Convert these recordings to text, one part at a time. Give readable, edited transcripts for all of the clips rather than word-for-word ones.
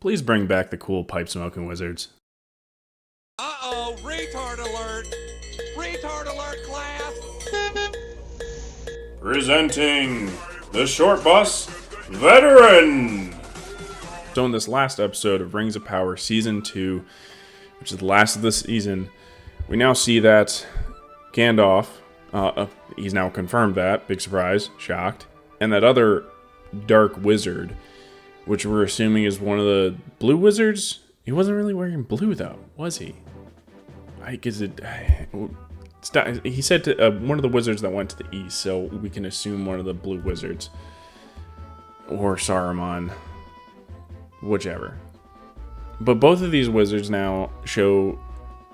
Please bring back the cool pipe smoking wizards. Uh-oh, retard alert! Retard alert, class! Presenting the Short Bus Veteran! So in this last episode of Rings of Power Season 2, which is the last of the season, we now see that Gandalf, he's now confirmed that, big surprise, shocked, and that other dark wizard, which we're assuming is one of the blue wizards. He wasn't really wearing blue though, was he? He said to one of the wizards that went to the east, so we can assume one of the blue wizards. Or Saruman. Whichever. But both of these wizards now show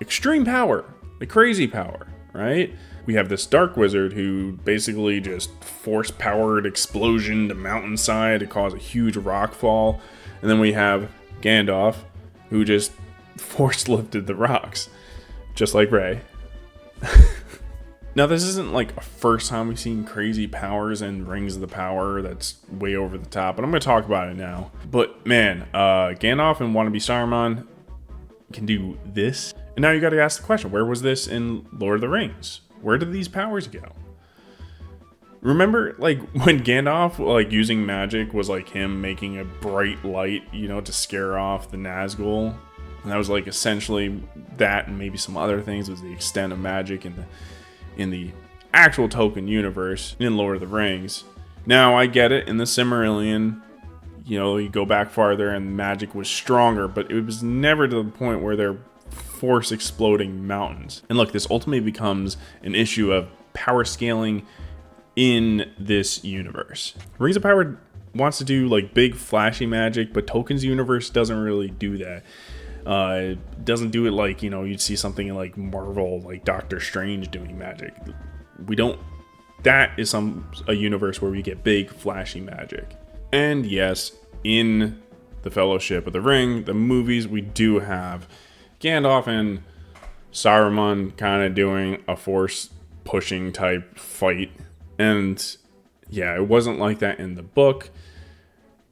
extreme power. Like crazy power, right? We have this dark wizard who basically just force-powered explosion to mountainside to cause a huge rock fall. And then we have Gandalf, who just force-lifted the rocks. Just like Ray. Now, this isn't like a first time we've seen crazy powers and Rings of the Power that's way over the top, but I'm going to talk about it now. But man, Gandalf and Wannabe Saruman can do this. And now you got to ask the question, where was this in Lord of the Rings? Where did these powers go? Remember, like, when Gandalf, like, using magic was like him making a bright light, you know, to scare off the Nazgul? And that was like essentially that, and maybe some other things was the extent of magic in the actual Tolkien universe in Lord of the Rings. Now I get it, in the Silmarillion, you know, you go back farther and magic was stronger, but it was never to the point where they're force exploding mountains. And look, this ultimately becomes an issue of power scaling in this universe. Rings of Power wants to do like big flashy magic, but Tolkien's universe doesn't really do that. It doesn't do it like, you know, you'd see something like Marvel, like Doctor Strange doing magic. We don't. That is a universe where we get big flashy magic. And yes, in the Fellowship of the Ring, the movies, we do have Gandalf and Saruman kind of doing a force pushing type fight. And yeah, it wasn't like that in the book,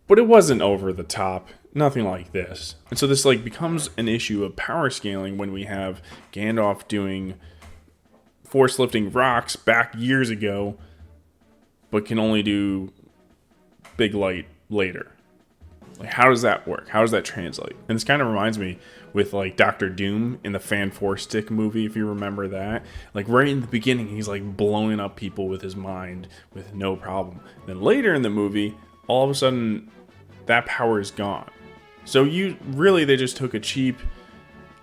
but it wasn't over the top. Nothing like this. And so this like becomes an issue of power scaling when we have Gandalf doing force lifting rocks back years ago, but can only do big light later. Like, how does that work? How does that translate? And this kind of reminds me with like Doctor Doom in the Fan Four Stick movie, if you remember that. Like right in the beginning, he's like blowing up people with his mind with no problem. Then later in the movie, all of a sudden, that power is gone. So they just took a cheap,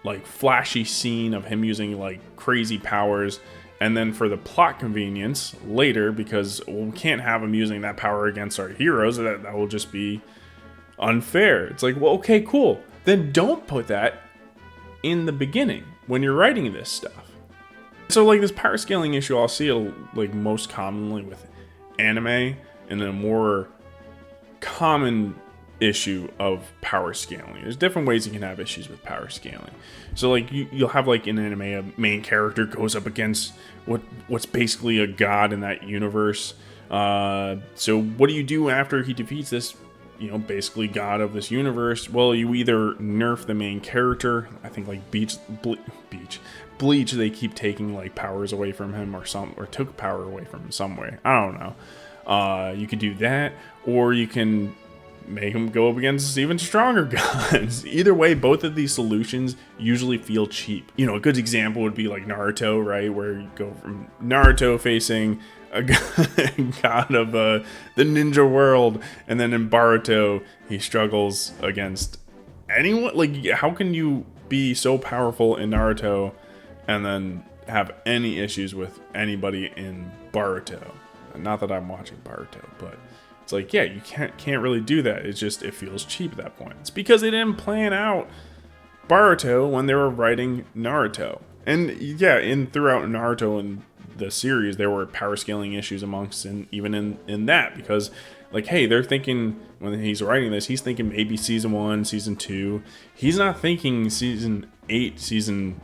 like flashy scene of him using like crazy powers, and then for the plot convenience later, because we can't have him using that power against our heroes, that will just be unfair. It's like, well, okay, cool. Then don't put that in the beginning when you're writing this stuff. So like this power scaling issue, I'll see it like most commonly with anime, and then a more common issue of power scaling. There's different ways you can have issues with power scaling. So like you'll have like in anime a main character goes up against what's basically a god in that universe. So what do you do after he defeats this, you know, basically god of this universe? Well, you either nerf the main character. I think like Bleach, they keep taking like powers away from him or took power away from him some way. I don't know. You could do that, or you can make him go up against even stronger gods. Either way, both of these solutions usually feel cheap. You know, a good example would be like Naruto, right? Where you go from Naruto facing a god of the ninja world, and then in Boruto, he struggles against anyone. Like, how can you be so powerful in Naruto and then have any issues with anybody in Boruto? Not that I'm watching Boruto, but it's like, yeah, you can't really do that. It's just, it feels cheap at that point. It's because they didn't plan out Boruto when they were writing Naruto. And yeah, throughout Naruto and the series, there were power scaling issues amongst, and even in that, because like, hey, they're thinking when he's writing this, he's thinking maybe season 1, season 2. He's not thinking season 8, season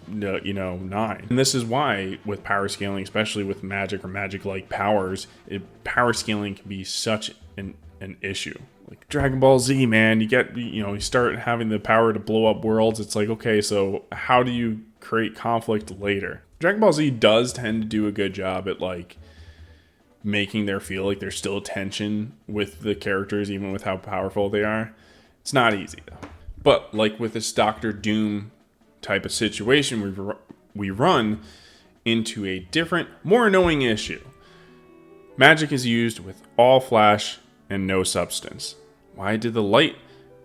9. And this is why with power scaling, especially with magic or magic like powers, power scaling can be such an issue. Like Dragon Ball Z, man, you start having the power to blow up worlds. It's like, okay, so how do you create conflict later? Dragon Ball Z does tend to do a good job at like making there feel like there's still tension with the characters, even with how powerful they are. It's not easy though. But like with this Doctor Doom type of situation, we run into a different, more annoying issue. Magic is used with all flash and no substance. Why did the light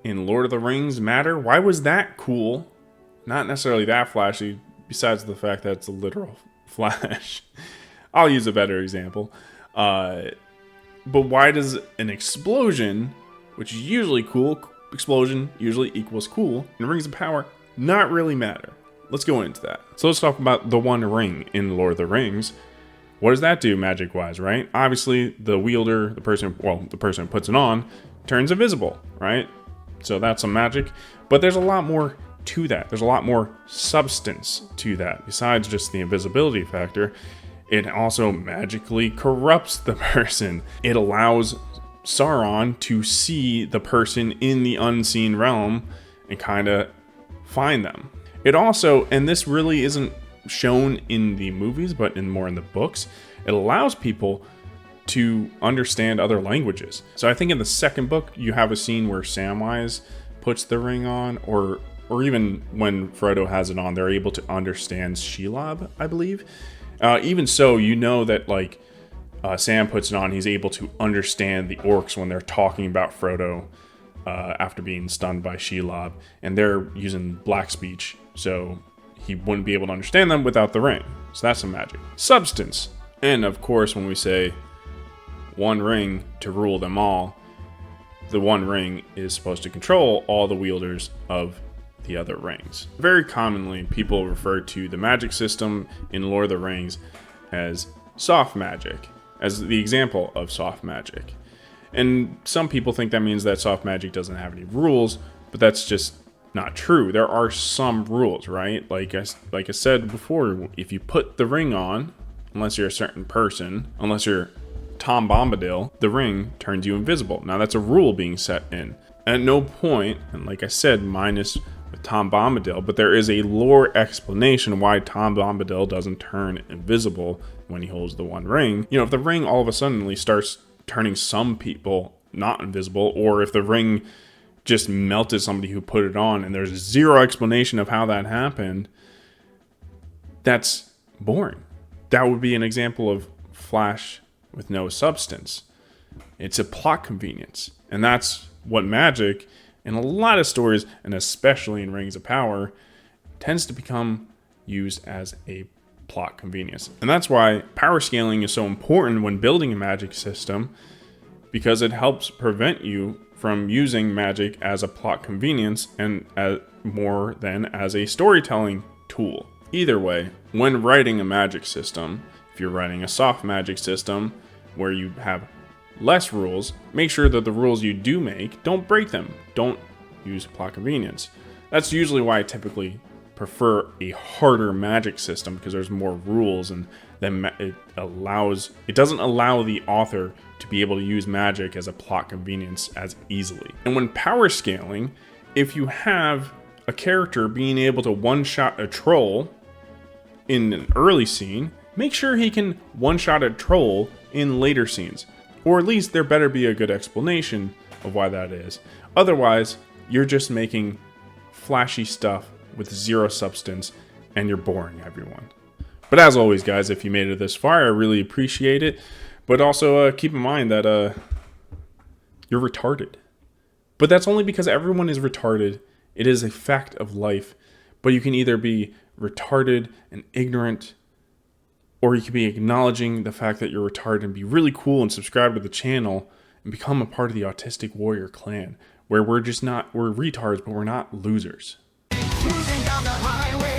in Lord of the Rings matter? Why was that cool? Not necessarily that flashy, besides the fact that it's a literal flash. I'll use a better example. But why does an explosion, which is usually cool, explosion usually equals cool, in Rings of Power, not really matter? Let's go into that. So let's talk about the One Ring in Lord of the Rings. What does that do magic-wise, right? Obviously, the wielder, the person who puts it on, turns invisible, right? So that's some magic. But there's a lot more to that. There's a lot more substance to that. Besides just the invisibility factor, it also magically corrupts the person. It allows Sauron to see the person in the unseen realm and kind of find them. It also, and this really isn't shown in the movies, but more in the books, it allows people to understand other languages. So I think in the second book, you have a scene where Samwise puts the ring on, or even when Frodo has it on, they're able to understand Shelob, I believe. Even so, you know that like Sam puts it on, he's able to understand the orcs when they're talking about Frodo after being stunned by Shelob, and they're using black speech, so he wouldn't be able to understand them without the ring. So that's some magic. Substance. And of course, when we say one ring to rule them all, the one ring is supposed to control all the wielders of the other rings. Very commonly, people refer to the magic system in Lord of the Rings as soft magic, as the example of soft magic. And some people think that means that soft magic doesn't have any rules, but that's just not true. There are some rules, right? Like I said before, if you put the ring on, unless you're a certain person, unless you're Tom Bombadil, the ring turns you invisible. Now that's a rule being set in. At no point, and like I said, minus with Tom Bombadil, but there is a lore explanation why Tom Bombadil doesn't turn invisible when he holds the One Ring. You know, if the ring all of a sudden starts turning some people not invisible, or if the ring just melted somebody who put it on and there's zero explanation of how that happened, that's boring. That would be an example of flash with no substance. It's a plot convenience. And that's what magic, in a lot of stories, and especially in Rings of Power, tends to become used as a plot convenience. And that's why power scaling is so important when building a magic system, because it helps prevent you from using magic as a plot convenience and more than as a storytelling tool. Either way, when writing a magic system, if you're writing a soft magic system where you have less rules, make sure that the rules you do make, don't break them. Don't use plot convenience. That's usually why I typically prefer a harder magic system, because there's more rules, and then it doesn't allow the author to be able to use magic as a plot convenience as easily. And when power scaling, if you have a character being able to one-shot a troll in an early scene, make sure he can one-shot a troll in later scenes. Or at least there better be a good explanation of why that is. Otherwise, you're just making flashy stuff with zero substance, and you're boring everyone. But as always, guys, if you made it this far, I really appreciate it. But also keep in mind that you're retarded. But that's only because everyone is retarded. It is a fact of life. But you can either be retarded and ignorant, or you can be acknowledging the fact that you're retarded and be really cool and subscribe to the channel and become a part of the Autistic Warrior clan, where we're retards, but we're not losers. Cruising down the highway.